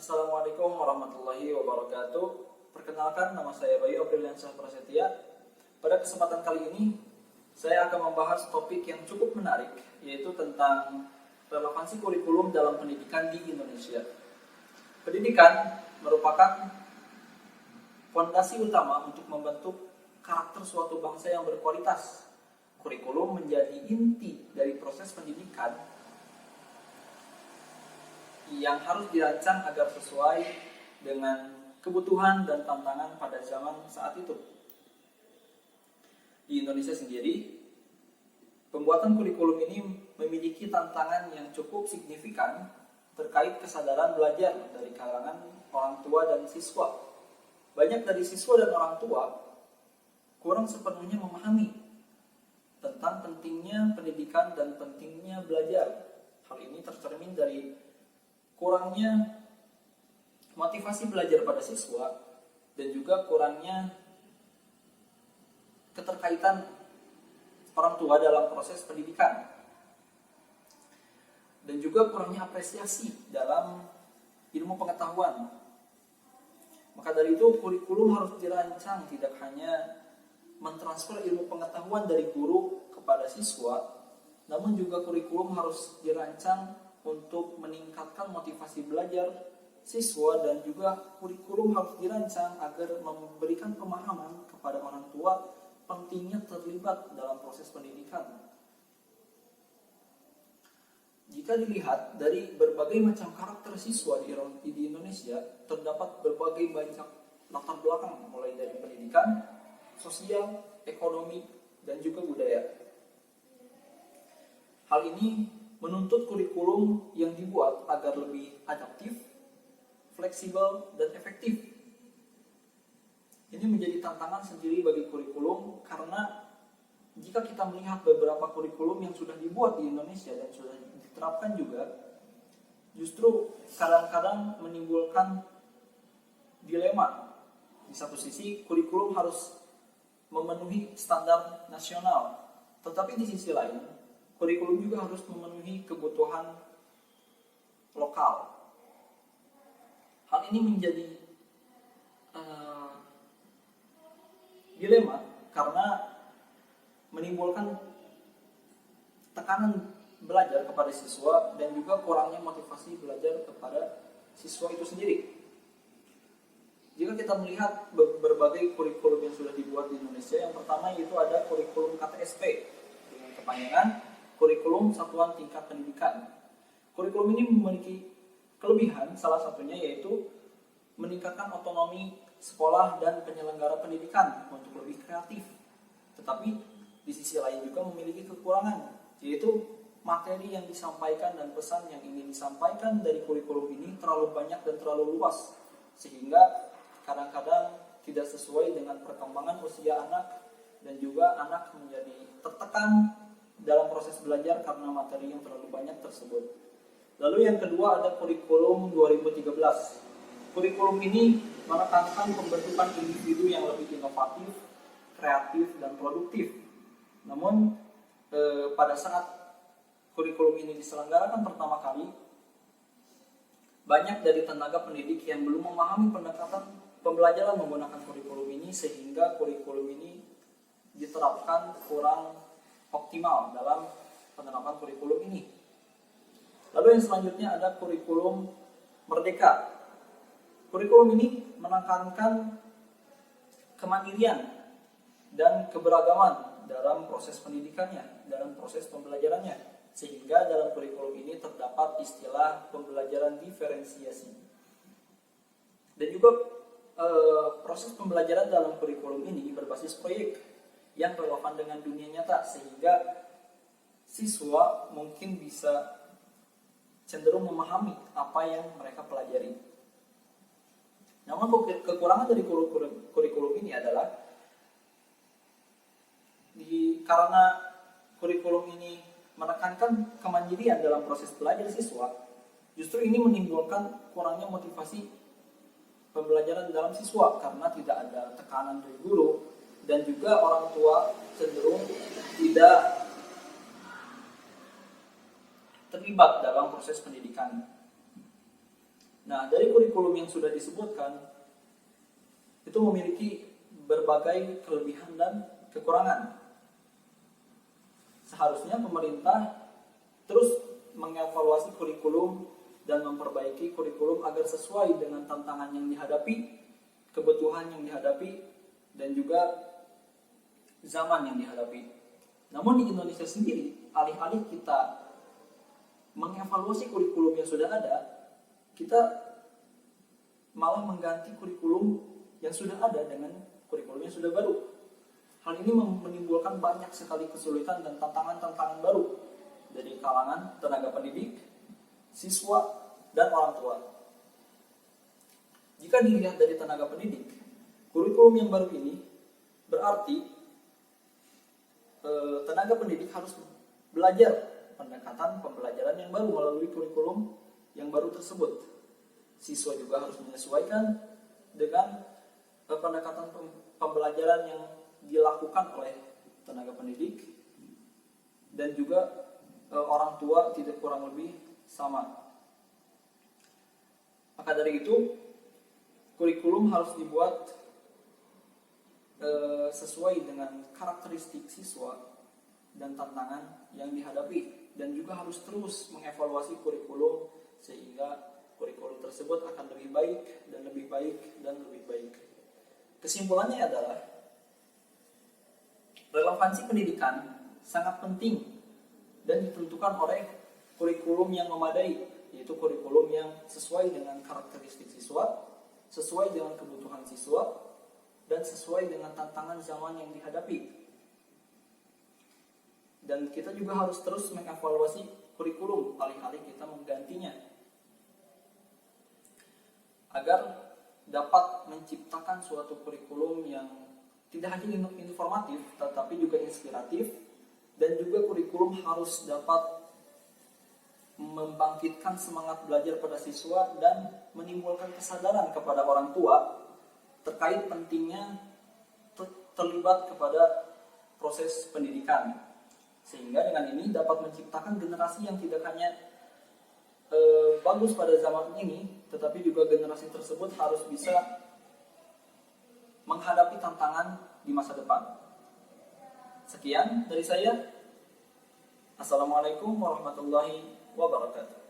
Assalamualaikum warahmatullahi wabarakatuh. Perkenalkan, nama saya Bayu Apriliansyah Prasetya. Pada kesempatan kali ini, saya akan membahas topik yang cukup menarik, yaitu tentang relevansi kurikulum dalam pendidikan di Indonesia. Pendidikan merupakan fondasi utama untuk membentuk karakter suatu bangsa yang berkualitas. Kurikulum menjadi inti dari proses pendidikan yang harus dirancang agar sesuai dengan kebutuhan dan tantangan pada zaman saat itu. Di Indonesia sendiri, pembuatan kurikulum ini memiliki tantangan yang cukup signifikan terkait kesadaran belajar dari kalangan orang tua dan siswa. Banyak dari siswa dan orang tua kurang sepenuhnya memahami tentang pentingnya pendidikan dan pentingnya belajar. Hal ini tercermin dari kurangnya motivasi belajar pada siswa dan juga kurangnya keterkaitan orang tua dalam proses pendidikan dan juga kurangnya apresiasi dalam ilmu pengetahuan. Maka dari itu kurikulum harus dirancang tidak hanya mentransfer ilmu pengetahuan dari guru kepada siswa, namun juga kurikulum harus dirancang untuk meningkatkan motivasi belajar siswa, dan juga kurikulum harus dirancang agar memberikan pemahaman kepada orang tua pentingnya terlibat dalam proses pendidikan. Jika dilihat dari berbagai macam karakter siswa di Indonesia, terdapat berbagai banyak latar belakang mulai dari pendidikan, sosial, ekonomi, dan juga budaya. Hal ini menuntut kurikulum yang dibuat agar lebih adaptif, fleksibel, dan efektif. Ini menjadi tantangan sendiri bagi kurikulum karena jika kita melihat beberapa kurikulum yang sudah dibuat di Indonesia dan sudah diterapkan juga, justru kadang-kadang menimbulkan dilema. Di satu sisi kurikulum harus memenuhi standar nasional, tetapi di sisi lain kurikulum juga harus memenuhi kebutuhan lokal. Hal ini menjadi dilema karena menimbulkan tekanan belajar kepada siswa dan juga kurangnya motivasi belajar kepada siswa itu sendiri. Jika kita melihat berbagai kurikulum yang sudah dibuat di Indonesia, yang pertama yaitu ada kurikulum KTSP dengan kepanjangan Kurikulum Satuan Tingkat Pendidikan. Kurikulum ini memiliki kelebihan, salah satunya yaitu meningkatkan otonomi sekolah dan penyelenggara pendidikan untuk lebih kreatif. Tetapi di sisi lain juga memiliki kekurangan, yaitu materi yang disampaikan dan pesan yang ingin disampaikan dari kurikulum ini terlalu banyak dan terlalu luas, sehingga kadang-kadang tidak sesuai dengan perkembangan usia anak, dan juga anak menjadi tertekan dalam proses belajar karena materi yang terlalu banyak tersebut. Lalu yang kedua ada kurikulum 2013. Kurikulum ini menekankan pembentukan individu yang lebih inovatif, kreatif, dan produktif. Namun pada saat kurikulum ini diselenggarakan pertama kali, banyak dari tenaga pendidik yang belum memahami pendekatan pembelajaran menggunakan kurikulum ini, sehingga kurikulum ini diterapkan kurang optimal dalam penerapan kurikulum ini. Lalu yang selanjutnya ada kurikulum Merdeka. Kurikulum ini menekankan kemandirian dan keberagaman dalam proses pendidikannya, dalam proses pembelajarannya, sehingga dalam kurikulum ini terdapat istilah pembelajaran diferensiasi. Dan juga proses pembelajaran dalam kurikulum ini berbasis proyek yang relevan dengan dunia nyata, sehingga siswa mungkin bisa cenderung memahami apa yang mereka pelajari. Namun kekurangan dari kurikulum ini adalah karena kurikulum ini menekankan kemandirian dalam proses belajar siswa, justru ini menimbulkan kurangnya motivasi pembelajaran dalam siswa karena tidak ada tekanan dari guru, dan juga orang tua cenderung tidak terlibat dalam proses pendidikan. Nah, dari kurikulum yang sudah disebutkan, itu memiliki berbagai kelebihan dan kekurangan. Seharusnya pemerintah terus mengevaluasi kurikulum dan memperbaiki kurikulum agar sesuai dengan tantangan yang dihadapi, kebutuhan yang dihadapi, dan juga zaman yang dihadapi. Namun di Indonesia sendiri, alih-alih kita mengevaluasi kurikulum yang sudah ada, kita malah mengganti kurikulum yang sudah ada dengan kurikulum yang sudah baru. Hal ini menimbulkan banyak sekali kesulitan dan tantangan-tantangan baru dari kalangan tenaga pendidik, siswa, dan orang tua. Jika dilihat dari tenaga pendidik, kurikulum yang baru ini berarti tenaga pendidik harus belajar pendekatan pembelajaran yang baru melalui kurikulum yang baru tersebut. Siswa juga harus menyesuaikan dengan pendekatan pembelajaran yang dilakukan oleh tenaga pendidik, dan juga orang tua tidak kurang lebih sama. Maka dari itu, kurikulum harus dibuat sesuai dengan karakteristik siswa dan tantangan yang dihadapi, dan juga harus terus mengevaluasi kurikulum sehingga kurikulum tersebut akan lebih baik dan lebih baik dan lebih baik. Kesimpulannya adalah relevansi pendidikan sangat penting dan ditentukan oleh kurikulum yang memadai, yaitu kurikulum yang sesuai dengan karakteristik siswa, sesuai dengan kebutuhan siswa, dan sesuai dengan tantangan zaman yang dihadapi. Dan kita juga harus terus mengevaluasi kurikulum alih-alih kita menggantinya, agar dapat menciptakan suatu kurikulum yang tidak hanya informatif tetapi juga inspiratif, dan juga kurikulum harus dapat membangkitkan semangat belajar pada siswa dan menimbulkan kesadaran kepada orang tua terkait pentingnya terlibat kepada proses pendidikan, sehingga dengan ini dapat menciptakan generasi yang tidak hanya bagus pada zaman ini, tetapi juga generasi tersebut harus bisa menghadapi tantangan di masa depan. Sekian dari saya. Assalamualaikum warahmatullahi wabarakatuh.